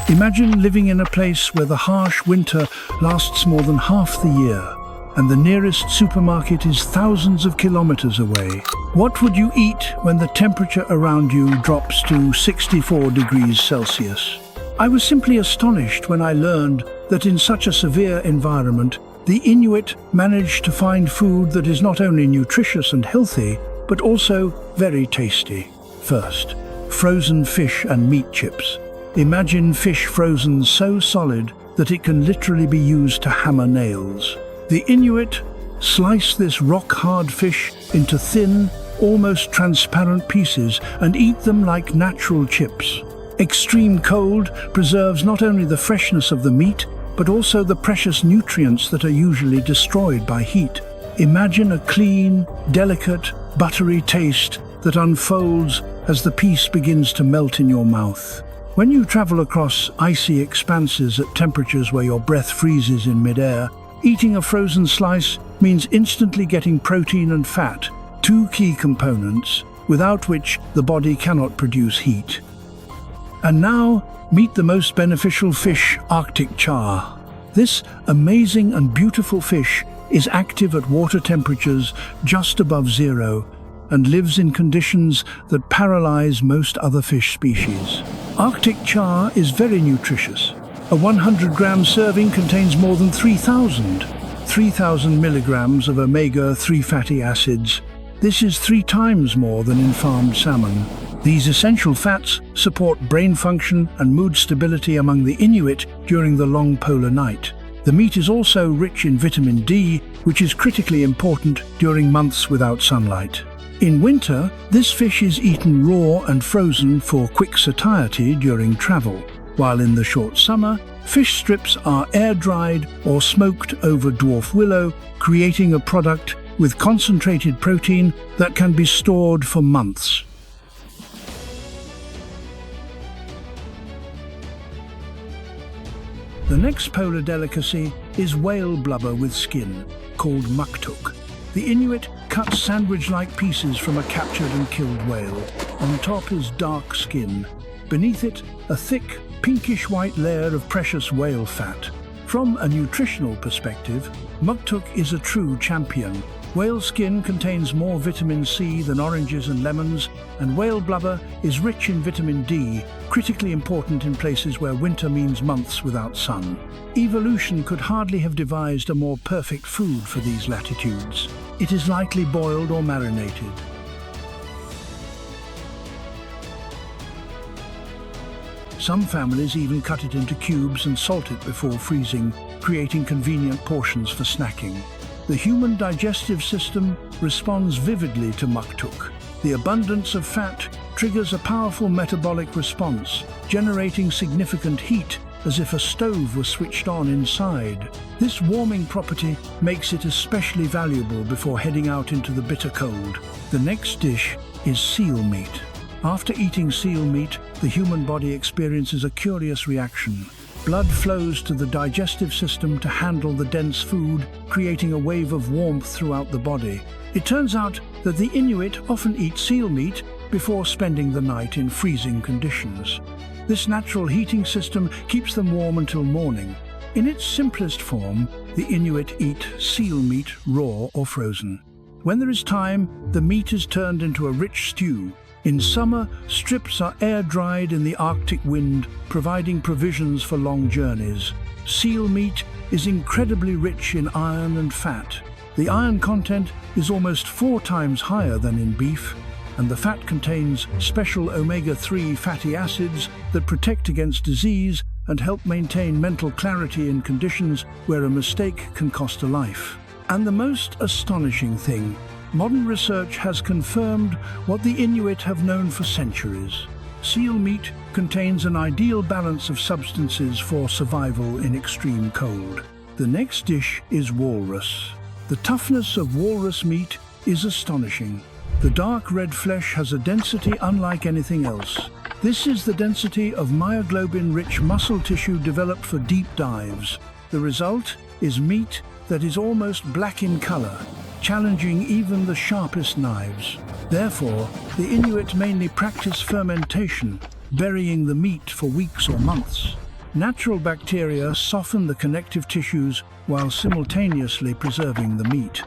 Imagine living in a place where the harsh winter lasts more than half the year, and the nearest supermarket is thousands of kilometers away. What would you eat when the temperature around you drops to 64 degrees Celsius? I was simply astonished when I learned that in such a severe environment, the Inuit managed to find food that is not only nutritious and healthy, but also very tasty. First, frozen fish and meat chips. Imagine fish frozen so solid that it can literally be used to hammer nails. The Inuit slice this rock-hard fish into thin, almost transparent pieces and eat them like natural chips. Extreme cold preserves not only the freshness of the meat, but also the precious nutrients that are usually destroyed by heat. Imagine a clean, delicate, buttery taste that unfolds as the piece begins to melt in your mouth. When you travel across icy expanses at temperatures where your breath freezes in midair, eating a frozen slice means instantly getting protein and fat, two key components without which the body cannot produce heat. And now, meet the most beneficial fish, Arctic char. This amazing and beautiful fish is active at water temperatures just above zero and lives in conditions that paralyze most other fish species. Arctic char is very nutritious. A 100-gram serving contains more than 3,000 milligrams of omega-3 fatty acids. This is 3 times more than in farmed salmon. These essential fats support brain function and mood stability among the Inuit during the long polar night. The meat is also rich in vitamin D, which is critically important during months without sunlight. In winter, this fish is eaten raw and frozen for quick satiety during travel, while in the short summer, fish strips are air-dried or smoked over dwarf willow, creating a product with concentrated protein that can be stored for months. The next polar delicacy is whale blubber with skin, called muktuk. The Inuit cut sandwich-like pieces from a captured and killed whale. On top is dark skin. Beneath it, a thick, pinkish-white layer of precious whale fat. From a nutritional perspective, muktuk is a true champion. Whale skin contains more vitamin C than oranges and lemons, and whale blubber is rich in vitamin D, critically important in places where winter means months without sun. Evolution could hardly have devised a more perfect food for these latitudes. It is likely boiled or marinated. Some families even cut it into cubes and salt it before freezing, creating convenient portions for snacking. The human digestive system responds vividly to muktuk. The abundance of fat triggers a powerful metabolic response, generating significant heat as if a stove was switched on inside. This warming property makes it especially valuable before heading out into the bitter cold. The next dish is seal meat. After eating seal meat, the human body experiences a curious reaction. Blood flows to the digestive system to handle the dense food, creating a wave of warmth throughout the body. It turns out that the Inuit often eat seal meat before spending the night in freezing conditions. This natural heating system keeps them warm until morning. In its simplest form, the Inuit eat seal meat raw or frozen. When there is time, the meat is turned into a rich stew. In summer, strips are air-dried in the Arctic wind, providing provisions for long journeys. Seal meat is incredibly rich in iron and fat. The iron content is almost 4 times higher than in beef, and the fat contains special omega-3 fatty acids that protect against disease and help maintain mental clarity in conditions where a mistake can cost a life. And the most astonishing thing, modern research has confirmed what the Inuit have known for centuries. Seal meat contains an ideal balance of substances for survival in extreme cold. The next dish is walrus. The toughness of walrus meat is astonishing. The dark red flesh has a density unlike anything else. This is the density of myoglobin-rich muscle tissue developed for deep dives. The result is meat that is almost black in color, challenging even the sharpest knives. Therefore, the Inuit mainly practice fermentation, burying the meat for weeks or months. Natural bacteria soften the connective tissues while simultaneously preserving the meat.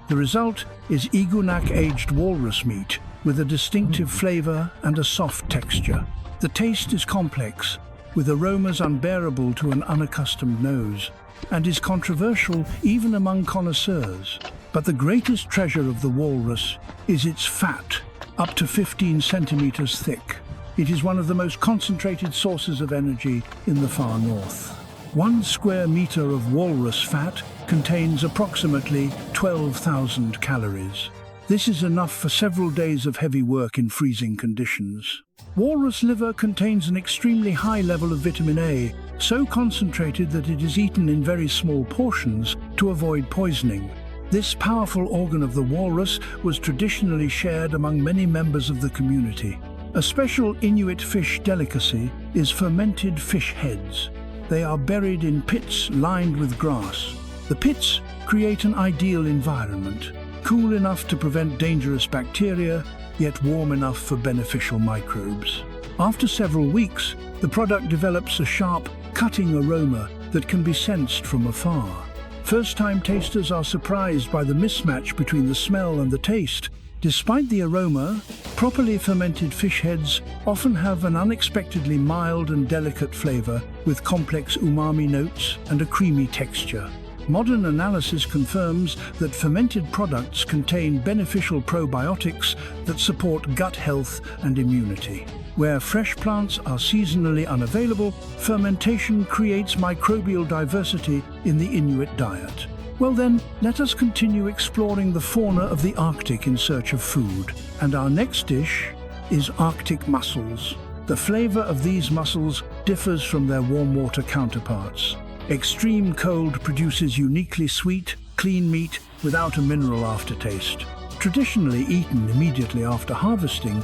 The result is iguanak-aged walrus meat with a distinctive flavor and a soft texture. The taste is complex, with aromas unbearable to an unaccustomed nose, and is controversial even among connoisseurs. But the greatest treasure of the walrus is its fat, up to 15 centimeters thick. It is one of the most concentrated sources of energy in the far north. 1 square meter of walrus fat contains approximately 12,000 calories. This is enough for several days of heavy work in freezing conditions. Walrus liver contains an extremely high level of vitamin A, so concentrated that it is eaten in very small portions to avoid poisoning. This powerful organ of the walrus was traditionally shared among many members of the community. A special Inuit fish delicacy is fermented fish heads. They are buried in pits lined with grass. The pits create an ideal environment, cool enough to prevent dangerous bacteria, yet warm enough for beneficial microbes. After several weeks, the product develops a sharp, cutting aroma that can be sensed from afar. First-time tasters are surprised by the mismatch between the smell and the taste. Despite the aroma, properly fermented fish heads often have an unexpectedly mild and delicate flavor with complex umami notes and a creamy texture. Modern analysis confirms that fermented products contain beneficial probiotics that support gut health and immunity. Where fresh plants are seasonally unavailable, fermentation creates microbial diversity in the Inuit diet. Well then, let us continue exploring the fauna of the Arctic in search of food. And our next dish is Arctic mussels. The flavor of these mussels differs from their warm water counterparts. Extreme cold produces uniquely sweet, clean meat without a mineral aftertaste. Traditionally eaten immediately after harvesting,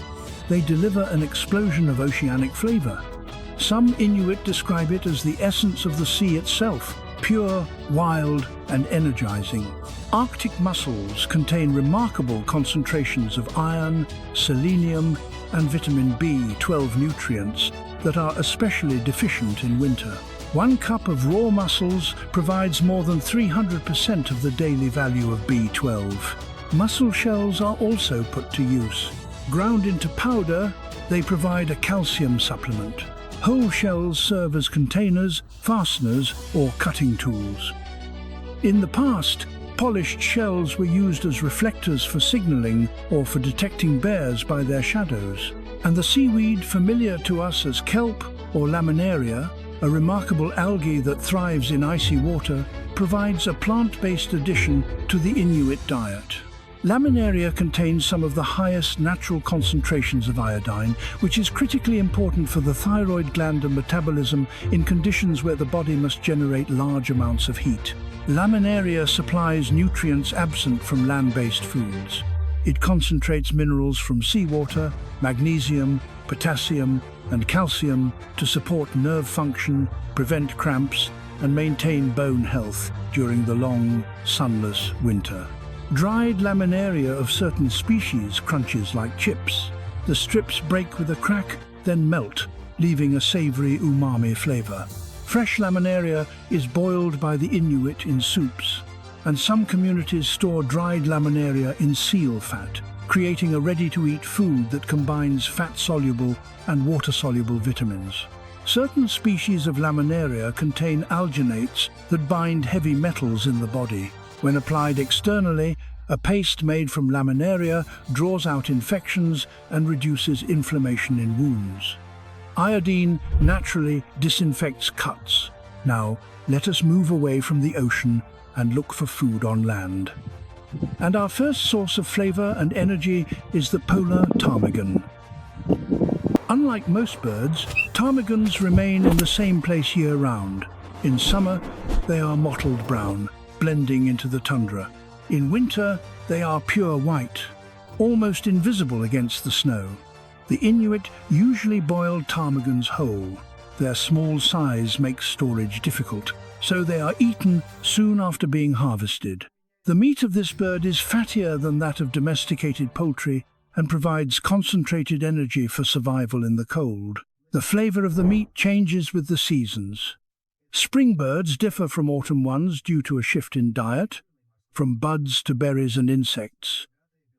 they deliver an explosion of oceanic flavor. Some Inuit describe it as the essence of the sea itself, pure, wild, and energizing. Arctic mussels contain remarkable concentrations of iron, selenium, and vitamin B12 nutrients that are especially deficient in winter. 1 cup of raw mussels provides more than 300% of the daily value of B12. Mussel shells are also put to use. Ground into powder, they provide a calcium supplement. Whole shells serve as containers, fasteners, or cutting tools. In the past, polished shells were used as reflectors for signaling or for detecting bears by their shadows. And the seaweed familiar to us as kelp or laminaria, a remarkable algae that thrives in icy water, provides a plant-based addition to the Inuit diet. Laminaria contains some of the highest natural concentrations of iodine, which is critically important for the thyroid gland and metabolism in conditions where the body must generate large amounts of heat. Laminaria supplies nutrients absent from land-based foods. It concentrates minerals from seawater, magnesium, potassium, and calcium to support nerve function, prevent cramps, and maintain bone health during the long, sunless winter. Dried laminaria of certain species crunches like chips. The strips break with a crack, then melt, leaving a savory umami flavor. Fresh laminaria is boiled by the Inuit in soups, and some communities store dried laminaria in seal fat, creating a ready-to-eat food that combines fat-soluble and water-soluble vitamins. Certain species of laminaria contain alginates that bind heavy metals in the body. When applied externally, a paste made from laminaria draws out infections and reduces inflammation in wounds. Iodine naturally disinfects cuts. Now, let us move away from the ocean and look for food on land. And our first source of flavor and energy is the polar ptarmigan. Unlike most birds, ptarmigans remain in the same place year-round. In summer, they are mottled brown, blending into the tundra. In winter, they are pure white, almost invisible against the snow. The Inuit usually boil ptarmigans whole. Their small size makes storage difficult, so they are eaten soon after being harvested. The meat of this bird is fattier than that of domesticated poultry and provides concentrated energy for survival in the cold. The flavor of the meat changes with the seasons. Spring birds differ from autumn ones due to a shift in diet, from buds to berries and insects.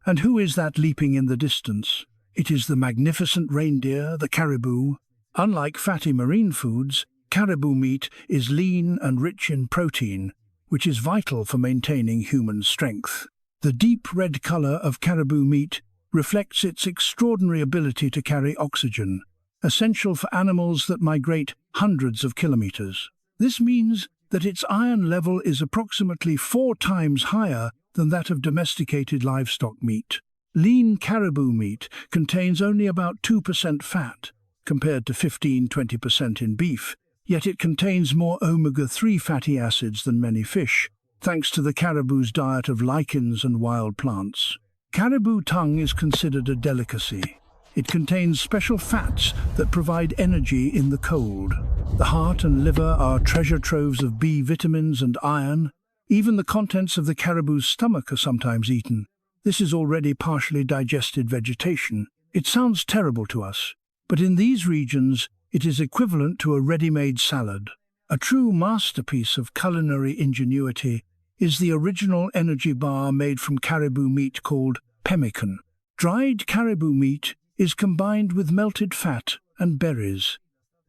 And who is that leaping in the distance? It is the magnificent reindeer, the caribou. Unlike fatty marine foods, caribou meat is lean and rich in protein, which is vital for maintaining human strength. The deep red color of caribou meat reflects its extraordinary ability to carry oxygen, essential for animals that migrate hundreds of kilometers. This means that its iron level is approximately 4 times higher than that of domesticated livestock meat. Lean caribou meat contains only about 2% fat, compared to 15–20% in beef, yet it contains more omega-3 fatty acids than many fish, thanks to the caribou's diet of lichens and wild plants. Caribou tongue is considered a delicacy. It contains special fats that provide energy in the cold. The heart and liver are treasure troves of B vitamins and iron. Even the contents of the caribou's stomach are sometimes eaten. This is already partially digested vegetation. It sounds terrible to us, but in these regions it is equivalent to a ready-made salad. A true masterpiece of culinary ingenuity is the original energy bar made from caribou meat called pemmican. Dried caribou meat is combined with melted fat and berries.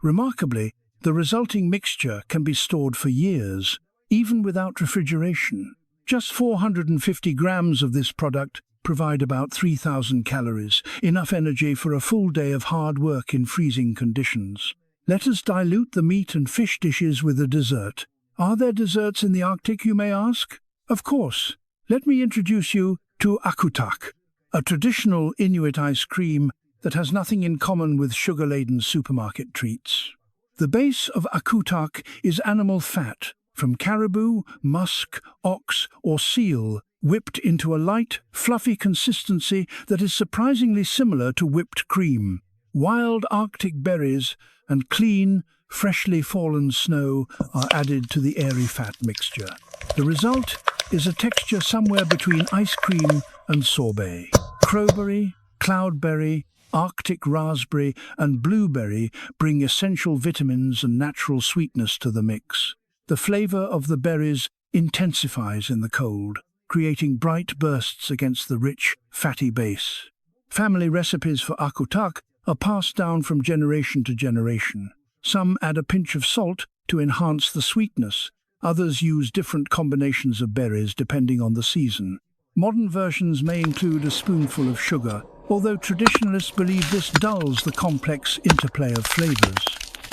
Remarkably, the resulting mixture can be stored for years, even without refrigeration. Just 450 grams of this product provide about 3,000 calories, enough energy for a full day of hard work in freezing conditions. Let us dilute the meat and fish dishes with a dessert. Are there desserts in the Arctic, you may ask? Of course. Let me introduce you to akutak, a traditional Inuit ice cream that has nothing in common with sugar-laden supermarket treats. The base of akutak is animal fat from caribou, musk, ox, or seal, whipped into a light, fluffy consistency that is surprisingly similar to whipped cream. Wild Arctic berries and clean, freshly fallen snow are added to the airy fat mixture. The result is a texture somewhere between ice cream and sorbet. Crowberry, cloudberry, Arctic raspberry and blueberry bring essential vitamins and natural sweetness to the mix. The flavor of the berries intensifies in the cold, creating bright bursts against the rich, fatty base. Family recipes for akutak are passed down from generation to generation. Some add a pinch of salt to enhance the sweetness. Others use different combinations of berries depending on the season. Modern versions may include a spoonful of sugar, although traditionalists believe this dulls the complex interplay of flavors.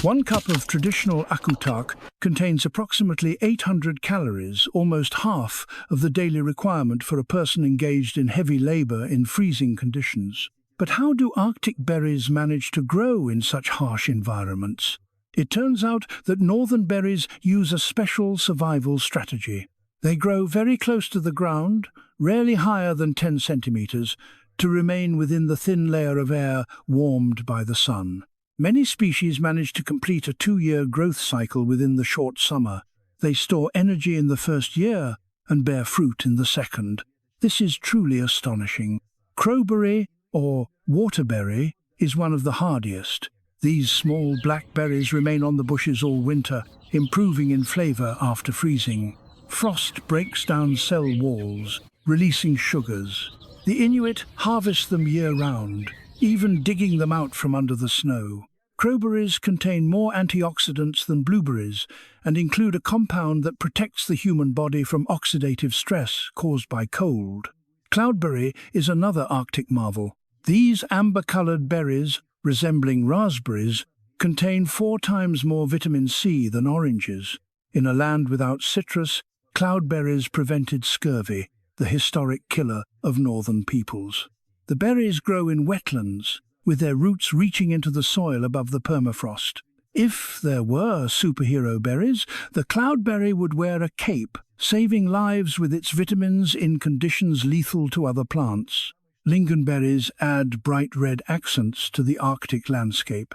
1 cup of traditional akutak contains approximately 800 calories, almost half of the daily requirement for a person engaged in heavy labor in freezing conditions. But how do Arctic berries manage to grow in such harsh environments? It turns out that northern berries use a special survival strategy. They grow very close to the ground, rarely higher than 10 centimeters, to remain within the thin layer of air warmed by the sun. Many species manage to complete a 2-year growth cycle within the short summer. They store energy in the first year and bear fruit in the second. This is truly astonishing. Crowberry, or waterberry, is one of the hardiest. These small black berries remain on the bushes all winter, improving in flavor after freezing. Frost breaks down cell walls, releasing sugars. The Inuit harvest them year-round, even digging them out from under the snow. Crowberries contain more antioxidants than blueberries and include a compound that protects the human body from oxidative stress caused by cold. Cloudberry is another Arctic marvel. These amber-colored berries, resembling raspberries, contain 4 times more vitamin C than oranges. In a land without citrus, cloudberries prevented scurvy, the historic killer of northern peoples. The berries grow in wetlands, with their roots reaching into the soil above the permafrost. If there were superhero berries, the cloudberry would wear a cape, saving lives with its vitamins in conditions lethal to other plants. Lingonberries add bright red accents to the Arctic landscape.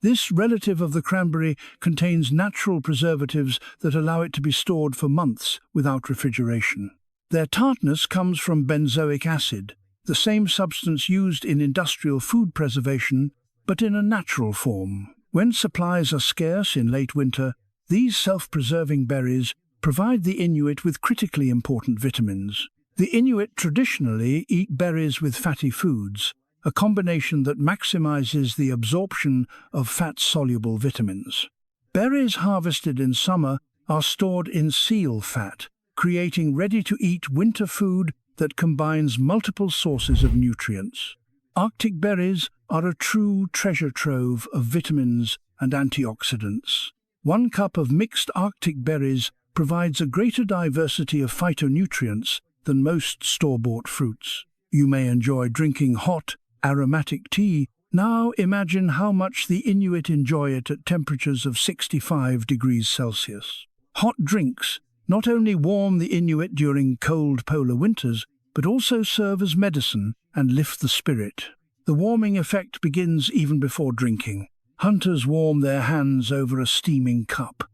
This relative of the cranberry contains natural preservatives that allow it to be stored for months without refrigeration. Their tartness comes from benzoic acid, the same substance used in industrial food preservation but in a natural form. When supplies are scarce in late winter, these self-preserving berries provide the Inuit with critically important vitamins. The Inuit traditionally eat berries with fatty foods, a combination that maximizes the absorption of fat-soluble vitamins. Berries harvested in summer are stored in seal fat, creating ready-to-eat winter food that combines multiple sources of nutrients. Arctic berries are a true treasure trove of vitamins and antioxidants. 1 cup of mixed Arctic berries provides a greater diversity of phytonutrients than most store-bought fruits. You may enjoy drinking hot, aromatic tea. Now imagine how much the Inuit enjoy it at temperatures of 65 degrees Celsius. Hot drinks not only warm the Inuit during cold polar winters, but also serve as medicine and lift the spirit. The warming effect begins even before drinking. Hunters warm their hands over a steaming cup.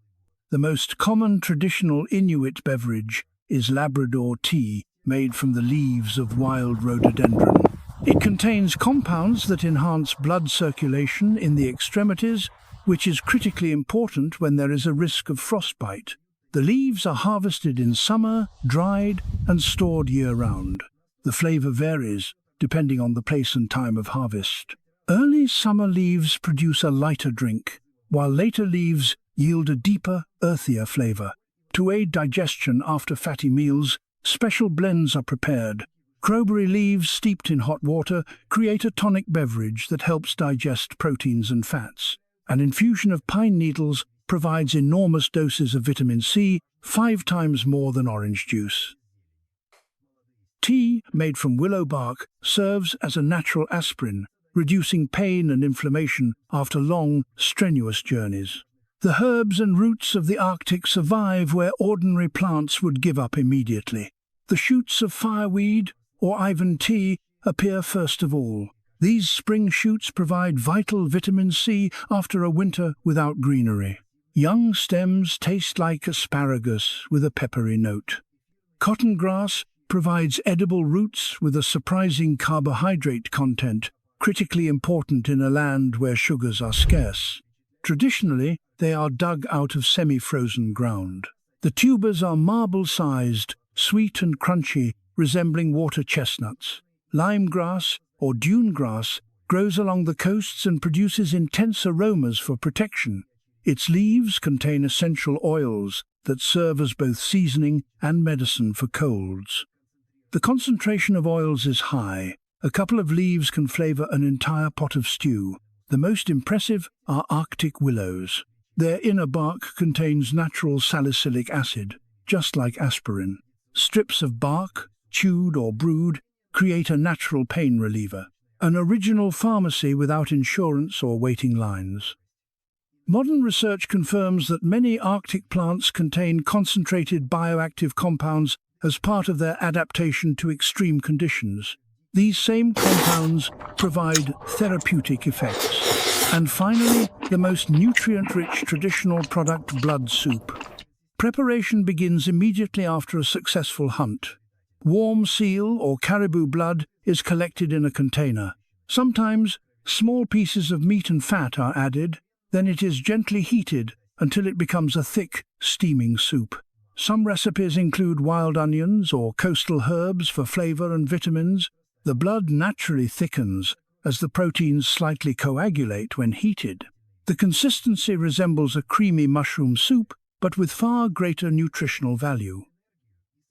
The most common traditional Inuit beverage is Labrador tea, made from the leaves of wild rhododendron. It contains compounds that enhance blood circulation in the extremities, which is critically important when there is a risk of frostbite. The leaves are harvested in summer, dried, and stored year-round. The flavor varies, depending on the place and time of harvest. Early summer leaves produce a lighter drink, while later leaves yield a deeper, earthier flavor. To aid digestion after fatty meals, special blends are prepared. Crowberry leaves steeped in hot water create a tonic beverage that helps digest proteins and fats. An infusion of pine needles provides enormous doses of vitamin C, 5 times more than orange juice. Tea, made from willow bark, serves as a natural aspirin, reducing pain and inflammation after long, strenuous journeys. The herbs and roots of the Arctic survive where ordinary plants would give up immediately. The shoots of fireweed, or Ivan tea, appear first of all. These spring shoots provide vital vitamin C after a winter without greenery. Young stems taste like asparagus with a peppery note. Cotton grass provides edible roots with a surprising carbohydrate content, critically important in a land where sugars are scarce. Traditionally, they are dug out of semi-frozen ground. The tubers are marble-sized, sweet and crunchy, resembling water chestnuts. Lime grass, or dune grass, grows along the coasts and produces intense aromas for protection. Its leaves contain essential oils that serve as both seasoning and medicine for colds. The concentration of oils is high. A couple of leaves can flavor an entire pot of stew. The most impressive are Arctic willows. Their inner bark contains natural salicylic acid, just like aspirin. Strips of bark, chewed or brewed, create a natural pain reliever. An original pharmacy without insurance or waiting lines. Modern research confirms that many Arctic plants contain concentrated bioactive compounds as part of their adaptation to extreme conditions. These same compounds provide therapeutic effects. And finally, the most nutrient-rich traditional product, blood soup. Preparation begins immediately after a successful hunt. Warm seal or caribou blood is collected in a container. Sometimes, small pieces of meat and fat are added, then it is gently heated until it becomes a thick, steaming soup. Some recipes include wild onions or coastal herbs for flavor and vitamins. The blood naturally thickens as the proteins slightly coagulate when heated. The consistency resembles a creamy mushroom soup, but with far greater nutritional value.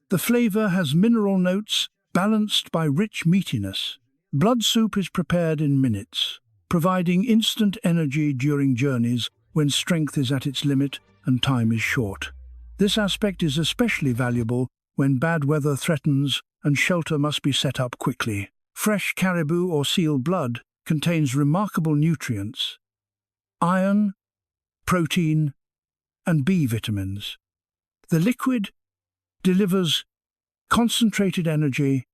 The flavor has mineral notes balanced by rich meatiness. Blood soup is prepared in minutes, providing instant energy during journeys when strength is at its limit and time is short. This aspect is especially valuable when bad weather threatens and shelter must be set up quickly. Fresh caribou or seal blood contains remarkable nutrients: iron, protein, and B vitamins. The liquid delivers concentrated energy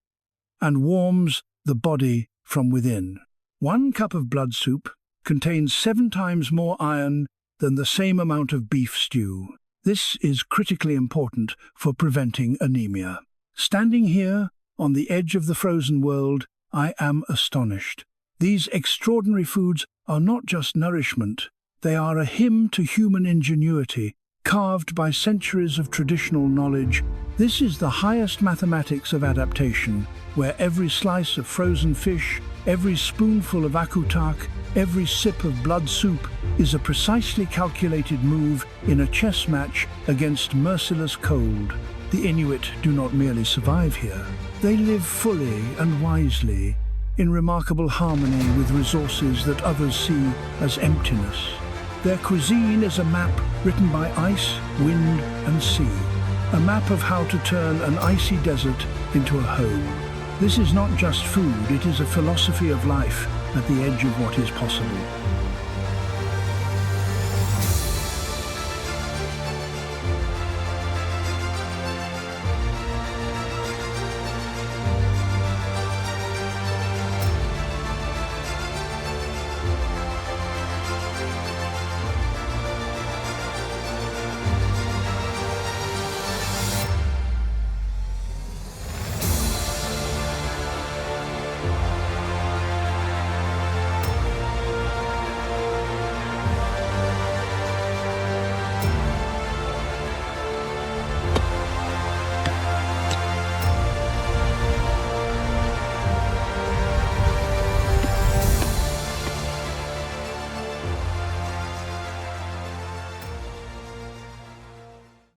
and warms the body from within. 1 cup of blood soup contains 7 times more iron than the same amount of beef stew. This is critically important for preventing anemia. Standing here, on the edge of the frozen world, I am astonished. These extraordinary foods are not just nourishment, they are a hymn to human ingenuity, carved by centuries of traditional knowledge. This is the highest mathematics of adaptation, where every slice of frozen fish, every spoonful of akutak, every sip of blood soup is a precisely calculated move in a chess match against merciless cold. The Inuit do not merely survive here, they live fully and wisely, in remarkable harmony with resources that others see as emptiness. Their cuisine is a map written by ice, wind and sea, a map of how to turn an icy desert into a home. This is not just food, it is a philosophy of life at the edge of what is possible.